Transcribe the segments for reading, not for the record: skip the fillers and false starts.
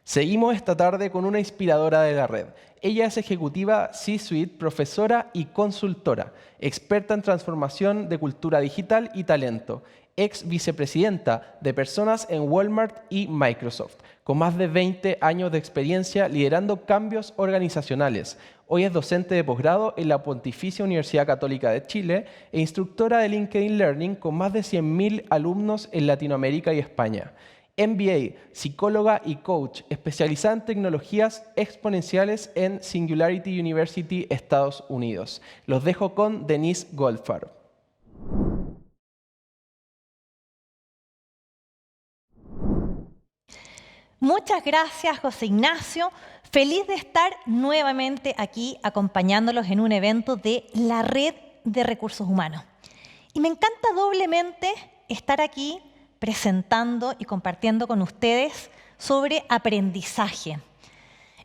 Seguimos esta tarde con una inspiradora de la red. Ella es ejecutiva C-Suite, profesora y consultora, experta en transformación de cultura digital y talento, ex vicepresidenta de personas en Walmart y Microsoft, con más de 20 años de experiencia liderando cambios organizacionales. Hoy es docente de posgrado en la Pontificia Universidad Católica de Chile e instructora de LinkedIn Learning con más de 100.000 alumnos en Latinoamérica y España. MBA, psicóloga y coach, especializada en tecnologías exponenciales en Singularity University, Estados Unidos. Los dejo con Denise Goldfarb. Muchas gracias, José Ignacio. Feliz de estar nuevamente aquí acompañándolos en un evento de la Red de Recursos Humanos. Y me encanta doblemente estar aquí presentando y compartiendo con ustedes sobre aprendizaje.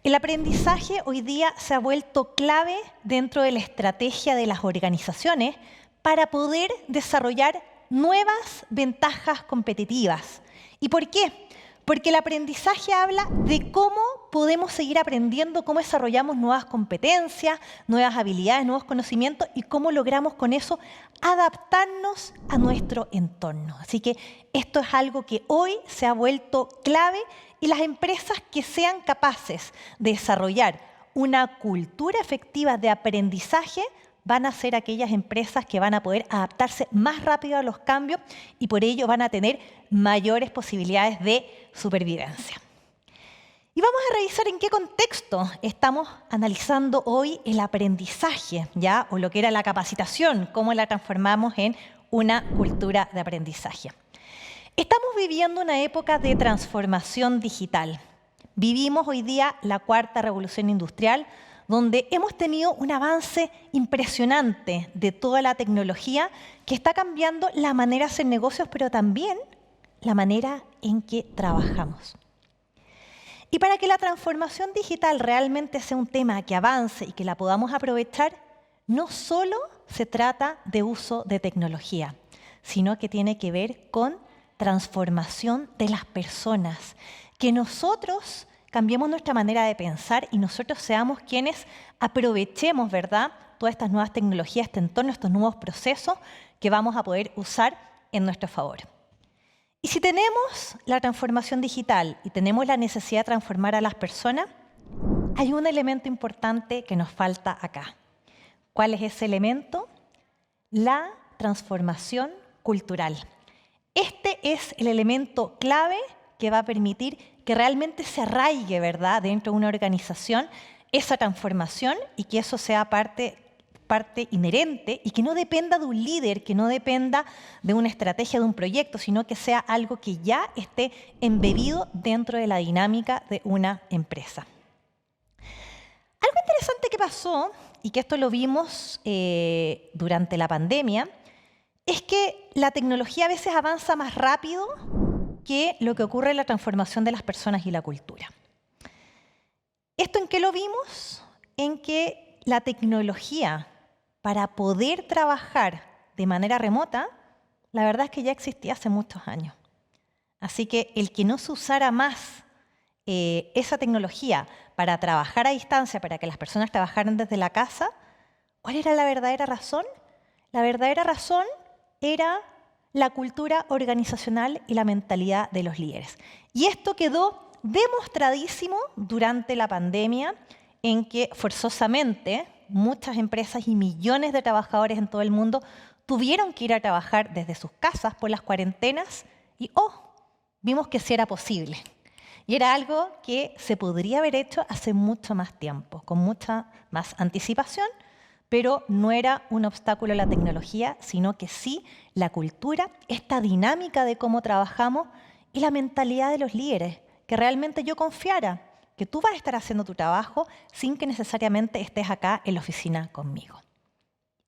El aprendizaje hoy día se ha vuelto clave dentro de la estrategia de las organizaciones para poder desarrollar nuevas ventajas competitivas. ¿Y por qué? Porque el aprendizaje habla de cómo podemos seguir aprendiendo, cómo desarrollamos nuevas competencias, nuevas habilidades, nuevos conocimientos y cómo logramos con eso adaptarnos a nuestro entorno. Así que esto es algo que hoy se ha vuelto clave y las empresas que sean capaces de desarrollar una cultura efectiva de aprendizaje van a ser aquellas empresas que van a poder adaptarse más rápido a los cambios y por ello van a tener mayores posibilidades de supervivencia. Y vamos a revisar en qué contexto estamos analizando hoy el aprendizaje, ¿ya? O lo que era la capacitación, cómo la transformamos en una cultura de aprendizaje. Estamos viviendo una época de transformación digital. Vivimos hoy día la cuarta revolución industrial, donde hemos tenido un avance impresionante de toda la tecnología que está cambiando la manera de hacer negocios, pero también la manera en que trabajamos. Y para que la transformación digital realmente sea un tema que avance y que la podamos aprovechar, no solo se trata de uso de tecnología, sino que tiene que ver con transformación de las personas, que nosotros cambiemos nuestra manera de pensar y nosotros seamos quienes aprovechemos, ¿verdad?, todas estas nuevas tecnologías, este entorno, estos nuevos procesos que vamos a poder usar en nuestro favor. Y si tenemos la transformación digital y tenemos la necesidad de transformar a las personas, hay un elemento importante que nos falta acá. ¿Cuál es ese elemento? La transformación cultural. Este es el elemento clave que va a permitir que realmente se arraigue, ¿verdad?, dentro de una organización esa transformación y que eso sea parte inherente y que no dependa de un líder, que no dependa de una estrategia, de un proyecto, sino que sea algo que ya esté embebido dentro de la dinámica de una empresa. Algo interesante que pasó, y que esto lo vimos durante la pandemia, es que la tecnología a veces avanza más rápido que lo que ocurre en la transformación de las personas y la cultura. ¿Esto en qué lo vimos? En que la tecnología para poder trabajar de manera remota, la verdad es que ya existía hace muchos años. Así que el que no se usara más esa tecnología para trabajar a distancia, para que las personas trabajaran desde la casa, ¿cuál era la verdadera razón? La verdadera razón era la cultura organizacional y la mentalidad de los líderes. Y esto quedó demostradísimo durante la pandemia, en que forzosamente muchas empresas y millones de trabajadores en todo el mundo tuvieron que ir a trabajar desde sus casas por las cuarentenas y vimos que sí era posible. Y era algo que se podría haber hecho hace mucho más tiempo, con mucha más anticipación, pero no era un obstáculo la tecnología, sino que sí la cultura, esta dinámica de cómo trabajamos y la mentalidad de los líderes, que realmente yo confiara que tú vas a estar haciendo tu trabajo sin que necesariamente estés acá en la oficina conmigo.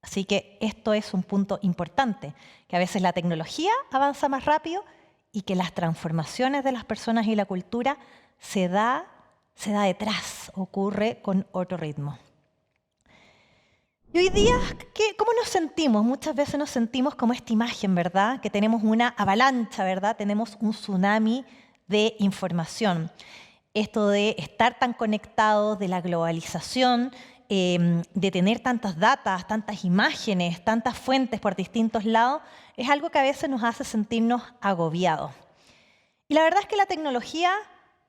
Así que esto es un punto importante, que a veces la tecnología avanza más rápido y que las transformaciones de las personas y la cultura se da detrás, ocurre con otro ritmo. Y hoy día, ¿cómo nos sentimos? Muchas veces nos sentimos como esta imagen, ¿verdad? Que tenemos una avalancha, ¿verdad? Tenemos un tsunami de información. esto de estar tan conectados, de la globalización, de tener tantas datas, tantas imágenes, tantas fuentes por distintos lados, es algo que a veces nos hace sentirnos agobiados. Y la verdad es que la tecnología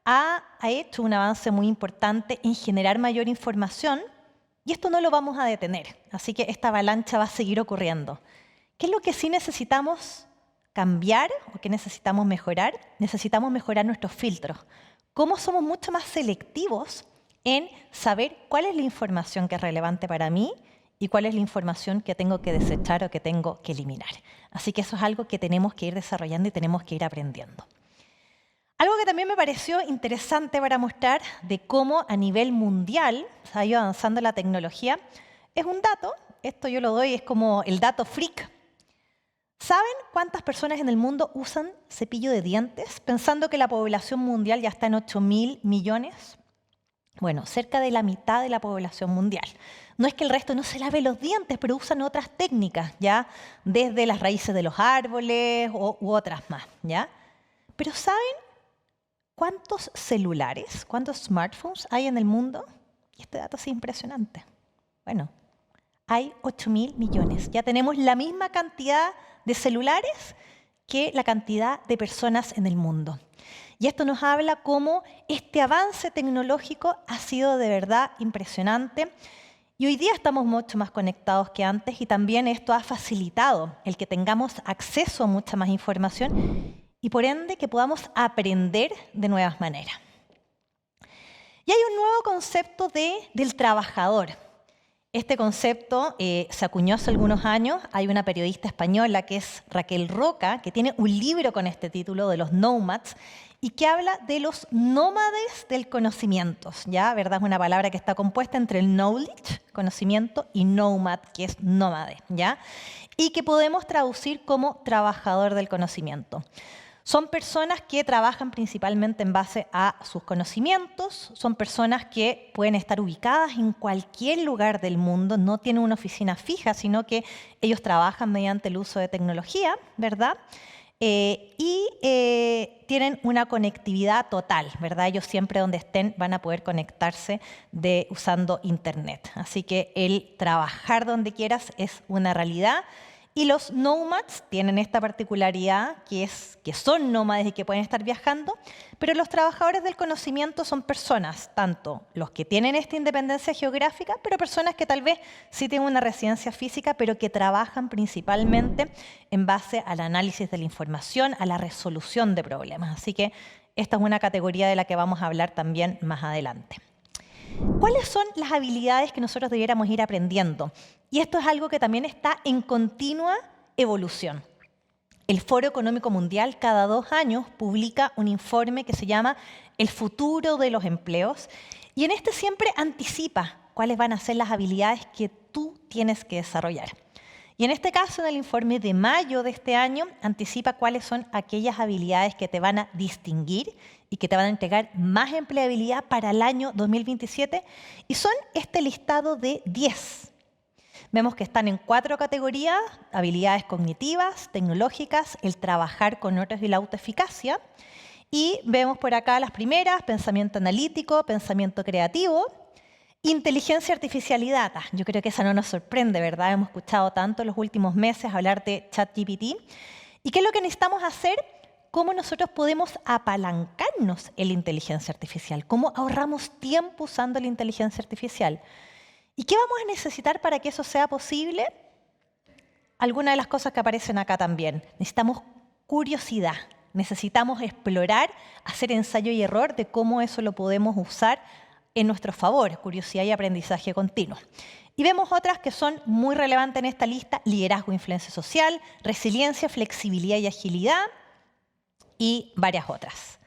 ha hecho un avance muy importante en generar mayor información y esto no lo vamos a detener. Así que esta avalancha va a seguir ocurriendo. ¿Qué es lo que sí necesitamos cambiar o qué necesitamos mejorar? Necesitamos mejorar nuestros filtros. ¿Cómo somos mucho más selectivos en saber cuál es la información que es relevante para mí y cuál es la información que tengo que desechar o que tengo que eliminar? Así que eso es algo que tenemos que ir desarrollando y tenemos que ir aprendiendo. Algo que también me pareció interesante para mostrar de cómo a nivel mundial se ha ido avanzando la tecnología es un dato, esto yo lo doy, es como el dato freak. ¿Saben cuántas personas en el mundo usan cepillo de dientes pensando que la población mundial ya está en 8.000 millones? Bueno, cerca de la mitad de la población mundial. No es que el resto no se lave los dientes, pero usan otras técnicas, ¿ya? Desde las raíces de los árboles u otras más, ¿ya? Pero ¿saben cuántos celulares, cuántos smartphones hay en el mundo? Y este dato es impresionante. Bueno, hay 8.000 millones. Ya tenemos la misma cantidad de celulares que la cantidad de personas en el mundo. Y esto nos habla cómo este avance tecnológico ha sido de verdad impresionante. Y hoy día estamos mucho más conectados que antes y también esto ha facilitado el que tengamos acceso a mucha más información y por ende que podamos aprender de nuevas maneras. Y hay un nuevo concepto del trabajador. Este concepto se acuñó hace algunos años. Hay una periodista española que es Raquel Roca, que tiene un libro con este título de los nomads y que habla de los nómades del conocimiento. ¿Ya? ¿Verdad? Es una palabra que está compuesta entre el knowledge, conocimiento, y nomad, que es nómade, ¿ya? Y que podemos traducir como trabajador del conocimiento. Son personas que trabajan principalmente en base a sus conocimientos, son personas que pueden estar ubicadas en cualquier lugar del mundo, no tienen una oficina fija, sino que ellos trabajan mediante el uso de tecnología, ¿verdad? Tienen una conectividad total, ¿verdad? Ellos siempre donde estén van a poder conectarse usando Internet. Así que el trabajar donde quieras es una realidad. Y los nomads tienen esta particularidad que son nómades y que pueden estar viajando, pero los trabajadores del conocimiento son personas, tanto los que tienen esta independencia geográfica, pero personas que tal vez sí tienen una residencia física, pero que trabajan principalmente en base al análisis de la información, a la resolución de problemas. Así que esta es una categoría de la que vamos a hablar también más adelante. ¿Cuáles son las habilidades que nosotros debiéramos ir aprendiendo? Y esto es algo que también está en continua evolución. El Foro Económico Mundial cada 2 años publica un informe que se llama El futuro de los empleos y en este siempre anticipa cuáles van a ser las habilidades que tú tienes que desarrollar. Y en este caso, en el informe de mayo de este año, anticipa cuáles son aquellas habilidades que te van a distinguir y que te van a entregar más empleabilidad para el año 2027. Y son este listado de 10. Vemos que están en 4 categorías: habilidades cognitivas, tecnológicas, el trabajar con otros y la autoeficacia. Y vemos por acá las primeras: pensamiento analítico, pensamiento creativo, inteligencia artificial y data. Yo creo que esa no nos sorprende, ¿verdad? Hemos escuchado tanto en los últimos meses hablar de ChatGPT. ¿Y qué es lo que necesitamos hacer? ¿Cómo nosotros podemos apalancarnos en la inteligencia artificial? ¿Cómo ahorramos tiempo usando la inteligencia artificial? ¿Y qué vamos a necesitar para que eso sea posible? Algunas de las cosas que aparecen acá también. Necesitamos curiosidad, necesitamos explorar, hacer ensayo y error de cómo eso lo podemos usar en nuestro favor, curiosidad y aprendizaje continuo. Y vemos otras que son muy relevantes en esta lista: liderazgo e influencia social, resiliencia, flexibilidad y agilidad, y varias otras.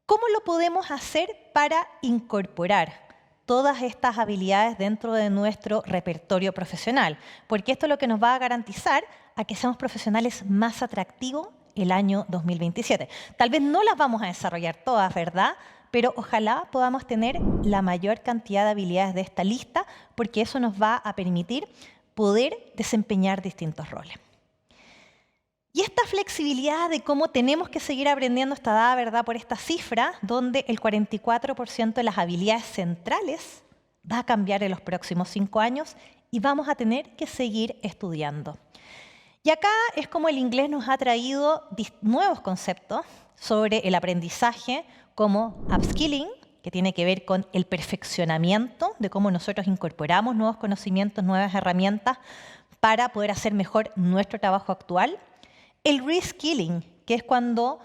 ¿Cómo lo podemos hacer para incorporar todas estas habilidades dentro de nuestro repertorio profesional? Porque esto es lo que nos va a garantizar a que seamos profesionales más atractivos el año 2027. Tal vez no las vamos a desarrollar todas, ¿verdad? Pero ojalá podamos tener la mayor cantidad de habilidades de esta lista, porque eso nos va a permitir poder desempeñar distintos roles. Y esta flexibilidad de cómo tenemos que seguir aprendiendo está dada, ¿verdad?, por esta cifra, donde el 44% de las habilidades centrales va a cambiar en los próximos 5 años y vamos a tener que seguir estudiando. Y acá es como el inglés nos ha traído nuevos conceptos sobre el aprendizaje como upskilling, que tiene que ver con el perfeccionamiento de cómo nosotros incorporamos nuevos conocimientos, nuevas herramientas para poder hacer mejor nuestro trabajo actual. El reskilling, que es cuando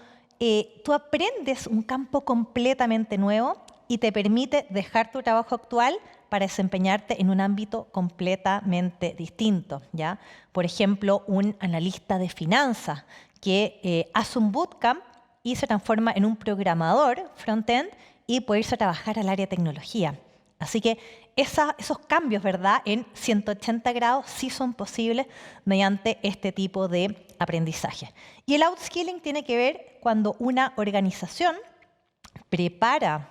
tú aprendes un campo completamente nuevo y te permite dejar tu trabajo actual para desempeñarte en un ámbito completamente distinto, ¿ya? Por ejemplo, un analista de finanzas que hace un bootcamp y se transforma en un programador front-end y puede irse a trabajar al área de tecnología. Así que esos cambios, ¿verdad?, en 180 grados sí son posibles mediante este tipo de aprendizaje. Y el outskilling tiene que ver cuando una organización prepara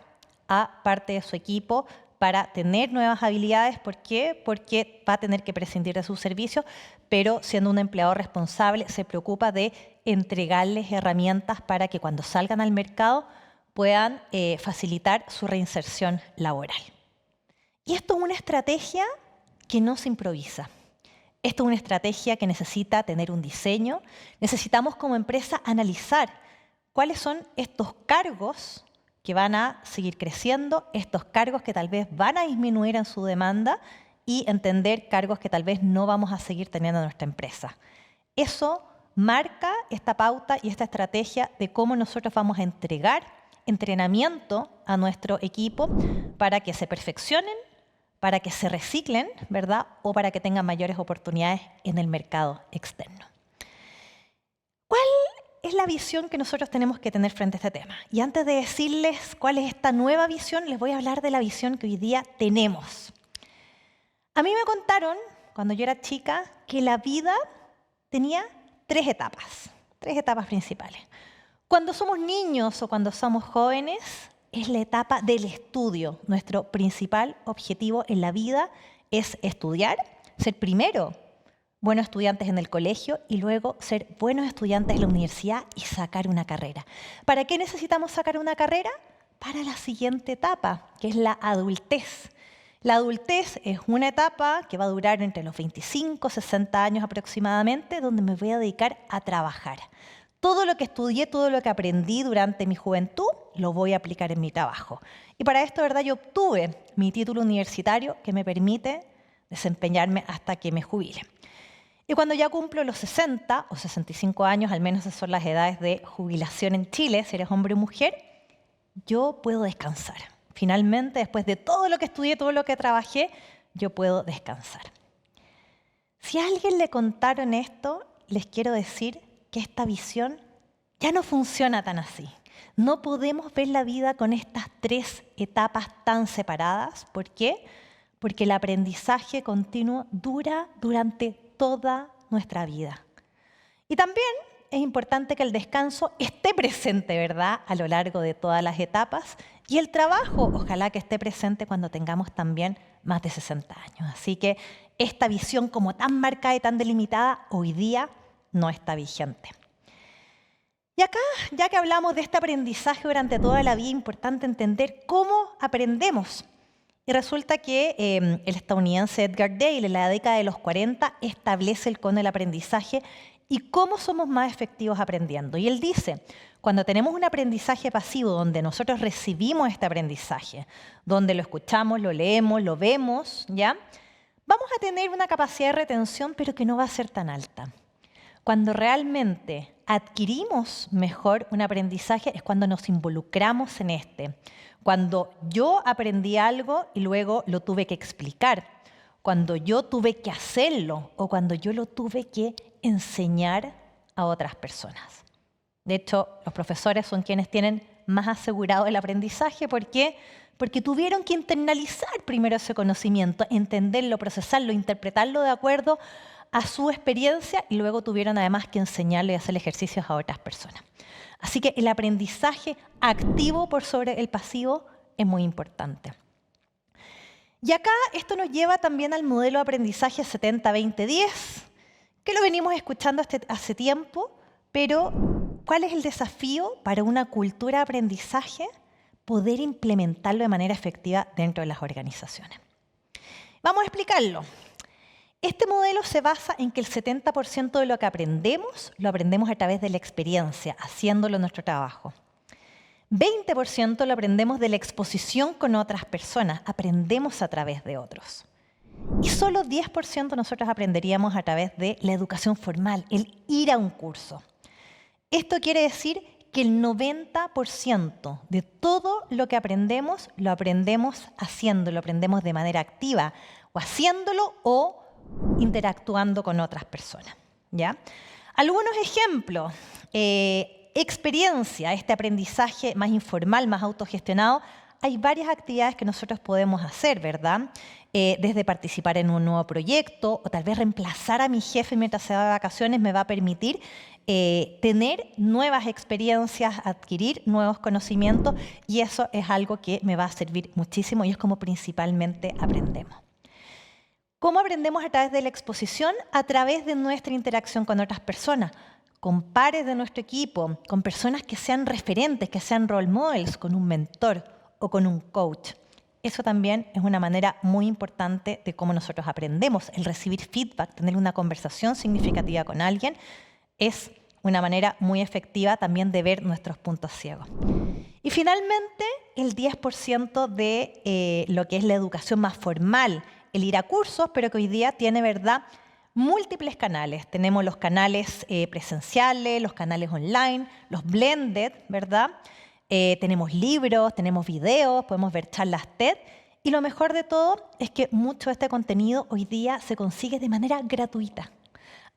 a parte de su equipo para tener nuevas habilidades. ¿Por qué? Porque va a tener que prescindir de sus servicios, pero siendo un empleador responsable se preocupa de entregarles herramientas para que cuando salgan al mercado puedan facilitar su reinserción laboral. Y esto es una estrategia que no se improvisa. Esto es una estrategia que necesita tener un diseño. Necesitamos como empresa analizar cuáles son estos cargos que van a seguir creciendo, estos cargos que tal vez van a disminuir en su demanda y entender cargos que tal vez no vamos a seguir teniendo en nuestra empresa. Eso marca esta pauta y esta estrategia de cómo nosotros vamos a entregar entrenamiento a nuestro equipo para que se perfeccionen, para que se reciclen, ¿verdad?, o para que tengan mayores oportunidades en el mercado externo. ¿Cuál es la visión que nosotros tenemos que tener frente a este tema? Y antes de decirles cuál es esta nueva visión, les voy a hablar de la visión que hoy día tenemos. A mí me contaron, cuando yo era chica, que la vida tenía 3 etapas principales. Cuando somos niños o cuando somos jóvenes, es la etapa del estudio. Nuestro principal objetivo en la vida es estudiar, ser primero buenos estudiantes en el colegio y luego ser buenos estudiantes en la universidad y sacar una carrera. ¿Para qué necesitamos sacar una carrera? Para la siguiente etapa, que es la adultez. La adultez es una etapa que va a durar entre los 25 y 60 años aproximadamente, donde me voy a dedicar a trabajar. Todo lo que estudié, todo lo que aprendí durante mi juventud, lo voy a aplicar en mi trabajo. Y para esto, ¿verdad?, yo obtuve mi título universitario que me permite desempeñarme hasta que me jubile. Y cuando ya cumplo los 60 o 65 años, al menos esas son las edades de jubilación en Chile, si eres hombre o mujer, yo puedo descansar. Finalmente, después de todo lo que estudié, todo lo que trabajé, yo puedo descansar. Si a alguien le contaron esto, les quiero decir que esta visión ya no funciona tan así. No podemos ver la vida con estas 3 etapas tan separadas. ¿Por qué? Porque el aprendizaje continuo dura durante toda nuestra vida. Y también es importante que el descanso esté presente, ¿verdad?, a lo largo de todas las etapas. Y el trabajo, ojalá que esté presente cuando tengamos también más de 60 años. Así que esta visión como tan marcada y tan delimitada hoy día no está vigente. Y acá, ya que hablamos de este aprendizaje durante toda la vida, es importante entender cómo aprendemos. Y resulta que el estadounidense Edgar Dale, en la década de los 40, establece el aprendizaje y cómo somos más efectivos aprendiendo. Y él dice, cuando tenemos un aprendizaje pasivo, donde nosotros recibimos este aprendizaje, donde lo escuchamos, lo leemos, lo vemos, ¿ya?, vamos a tener una capacidad de retención, pero que no va a ser tan alta. Cuando realmente adquirimos mejor un aprendizaje es cuando nos involucramos en este. Cuando yo aprendí algo y luego lo tuve que explicar. Cuando yo tuve que hacerlo o cuando yo lo tuve que enseñar a otras personas. De hecho, los profesores son quienes tienen más asegurado el aprendizaje. ¿Por qué? Porque tuvieron que internalizar primero ese conocimiento, entenderlo, procesarlo, interpretarlo de acuerdo a su experiencia y luego tuvieron además que enseñarle y hacer ejercicios a otras personas. Así que el aprendizaje activo por sobre el pasivo es muy importante. Y acá esto nos lleva también al modelo de aprendizaje 70-20-10, que lo venimos escuchando hace tiempo, Pero, ¿cuál es el desafío para una cultura de aprendizaje? Poder implementarlo de manera efectiva dentro de las organizaciones. Vamos a explicarlo. Este modelo se basa en que el 70% de lo que aprendemos, lo aprendemos a través de la experiencia, haciéndolo en nuestro trabajo. 20% lo aprendemos de la exposición con otras personas, aprendemos a través de otros. Y solo 10% nosotros aprenderíamos a través de la educación formal, el ir a un curso. Esto quiere decir que el 90% de todo lo que aprendemos, lo aprendemos haciendo, lo aprendemos de manera activa, o haciéndolo o interactuando con otras personas, ¿ya? Algunos ejemplos. Experiencia, este aprendizaje más informal, más autogestionado. Hay varias actividades que nosotros podemos hacer, ¿verdad? Desde participar en un nuevo proyecto o tal vez reemplazar a mi jefe mientras se va de vacaciones me va a permitir tener nuevas experiencias, adquirir nuevos conocimientos y eso es algo que me va a servir muchísimo y es como principalmente aprendemos. ¿Cómo aprendemos a través de la exposición? A través de nuestra interacción con otras personas, con pares de nuestro equipo, con personas que sean referentes, que sean role models, con un mentor o con un coach. Eso también es una manera muy importante de cómo nosotros aprendemos. El recibir feedback, tener una conversación significativa con alguien, es una manera muy efectiva también de ver nuestros puntos ciegos. Y finalmente, el 10% de lo que es la educación más formal, el ir a cursos, pero que hoy día tiene, ¿verdad?, múltiples canales. Tenemos los canales presenciales, los canales online, los blended, ¿verdad? Tenemos libros, tenemos videos, podemos ver charlas TED. Y lo mejor de todo es que mucho de este contenido hoy día se consigue de manera gratuita.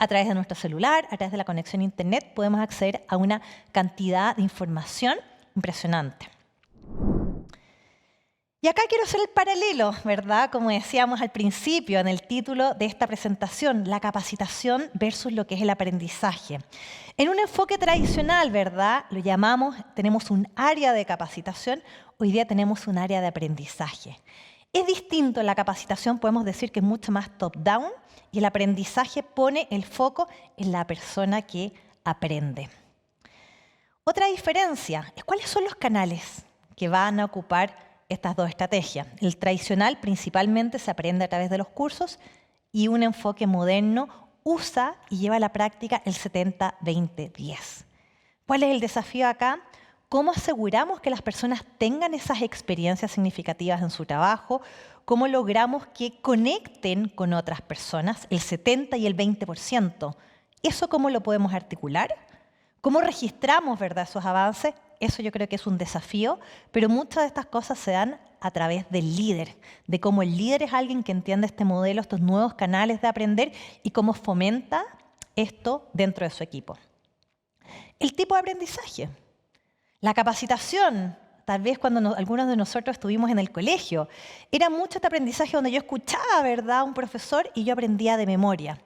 A través de nuestro celular, a través de la conexión a Internet, podemos acceder a una cantidad de información impresionante. Y acá quiero hacer el paralelo, ¿verdad? Como decíamos al principio en el título de esta presentación, la capacitación versus lo que es el aprendizaje. En un enfoque tradicional, ¿verdad? Lo llamamos, tenemos un área de capacitación, hoy día tenemos un área de aprendizaje. Es distinto, la capacitación podemos decir que es mucho más top-down y el aprendizaje pone el foco en la persona que aprende. Otra diferencia es cuáles son los canales que van a ocupar estas dos estrategias. El tradicional principalmente se aprende a través de los cursos y un enfoque moderno usa y lleva a la práctica el 70-20-10. ¿Cuál es el desafío acá? ¿Cómo aseguramos que las personas tengan esas experiencias significativas en su trabajo? ¿Cómo logramos que conecten con otras personas, el 70 y el 20%? ¿Eso cómo lo podemos articular? ¿Cómo registramos, verdad, esos avances? Eso yo creo que es un desafío, pero muchas de estas cosas se dan a través del líder, de cómo el líder es alguien que entiende este modelo, estos nuevos canales de aprender y cómo fomenta esto dentro de su equipo. El tipo de aprendizaje. La capacitación, tal vez cuando algunos de nosotros estuvimos en el colegio, era mucho este aprendizaje donde yo escuchaba, ¿verdad?, a un profesor y yo aprendía de memoria.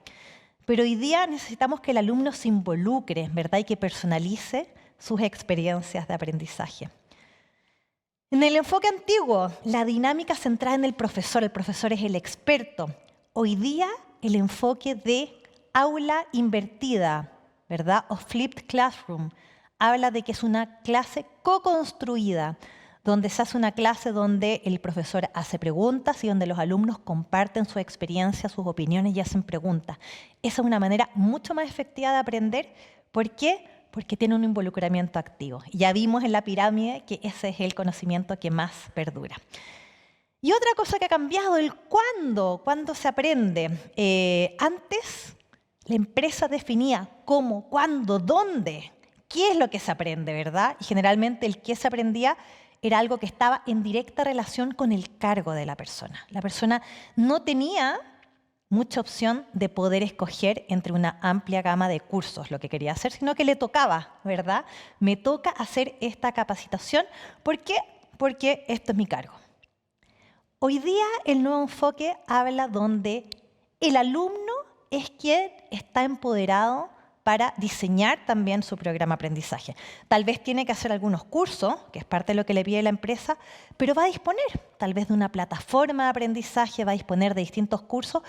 Pero hoy día necesitamos que el alumno se involucre, ¿verdad?, y que personalice sus experiencias de aprendizaje. En el enfoque antiguo, la dinámica centrada en el profesor es el experto. Hoy día, el enfoque de aula invertida, ¿verdad?, o flipped classroom, habla de que es una clase co-construida, donde se hace una clase donde el profesor hace preguntas y donde los alumnos comparten su experiencia, sus opiniones y hacen preguntas. Esa es una manera mucho más efectiva de aprender. ¿Por qué? Porque tiene un involucramiento activo. Ya vimos en la pirámide que ese es el conocimiento que más perdura. Y otra cosa que ha cambiado, el cuándo. ¿Cuándo se aprende? Antes la empresa definía cómo, cuándo, dónde, qué es lo que se aprende, ¿verdad? Y generalmente el qué se aprendía era algo que estaba en directa relación con el cargo de la persona. La persona no tenía mucha opción de poder escoger entre una amplia gama de cursos lo que quería hacer, sino que le tocaba, ¿verdad? Me toca hacer esta capacitación. ¿Por qué? Porque esto es mi cargo. Hoy día el nuevo enfoque habla donde el alumno es quien está empoderado para diseñar también su programa de aprendizaje. Tal vez tiene que hacer algunos cursos, que es parte de lo que le pide la empresa, pero va a disponer tal vez de una plataforma de aprendizaje, va a disponer de distintos cursos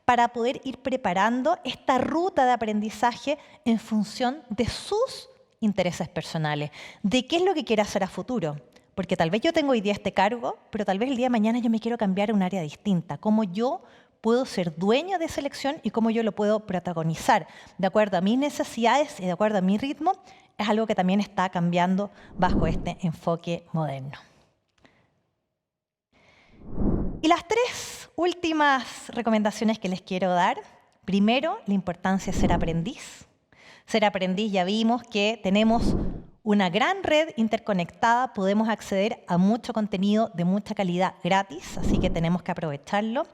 para poder ir preparando esta ruta de aprendizaje en función de sus intereses personales, de qué es lo que quiere hacer a futuro. Porque tal vez yo tengo hoy día este cargo, pero tal vez el día de mañana yo me quiero cambiar a un área distinta. Cómo yo puedo ser dueño de esa elección y cómo yo lo puedo protagonizar de acuerdo a mis necesidades y de acuerdo a mi ritmo, es algo que también está cambiando bajo este enfoque moderno. Y las tres últimas recomendaciones que les quiero dar. Primero, la importancia de ser aprendiz. Ser aprendiz, ya vimos que tenemos una gran red interconectada, podemos acceder a mucho contenido de mucha calidad gratis, así que tenemos que aprovecharlo.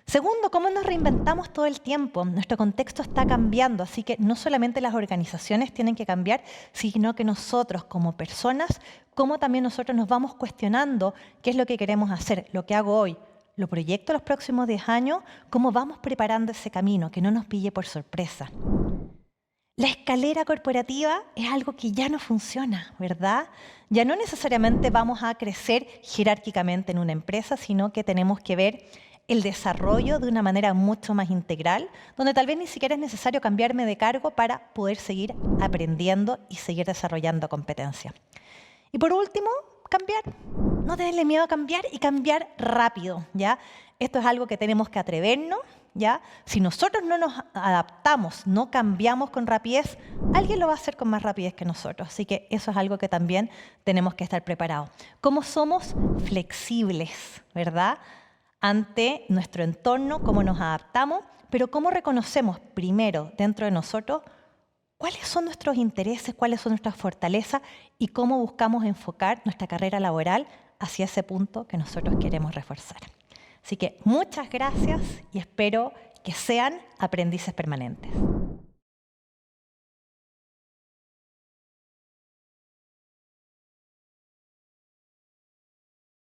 Segundo, cómo nos reinventamos todo el tiempo. Nuestro contexto está cambiando, así que no solamente las organizaciones tienen que cambiar, sino que nosotros como personas, cómo también nosotros nos vamos cuestionando qué es lo que queremos hacer, lo que hago hoy, lo proyecto los próximos 10 años, cómo vamos preparando ese camino, que no nos pille por sorpresa. La escalera corporativa es algo que ya no funciona, ¿verdad? Ya no necesariamente vamos a crecer jerárquicamente en una empresa, sino que tenemos que ver el desarrollo de una manera mucho más integral, donde tal vez ni siquiera es necesario cambiarme de cargo para poder seguir aprendiendo y seguir desarrollando competencias. Y por último, cambiar. No tenerle miedo a cambiar y cambiar rápido, ¿ya? Esto es algo que tenemos que atrevernos, ¿ya? Si nosotros no nos adaptamos, no cambiamos con rapidez, alguien lo va a hacer con más rapidez que nosotros. Así que eso es algo que también tenemos que estar preparados. ¿Cómo somos flexibles, verdad? Ante nuestro entorno, cómo nos adaptamos, pero cómo reconocemos primero dentro de nosotros cuáles son nuestros intereses, cuáles son nuestras fortalezas y cómo buscamos enfocar nuestra carrera laboral hacia ese punto que nosotros queremos reforzar. Así que muchas gracias y espero que sean aprendices permanentes.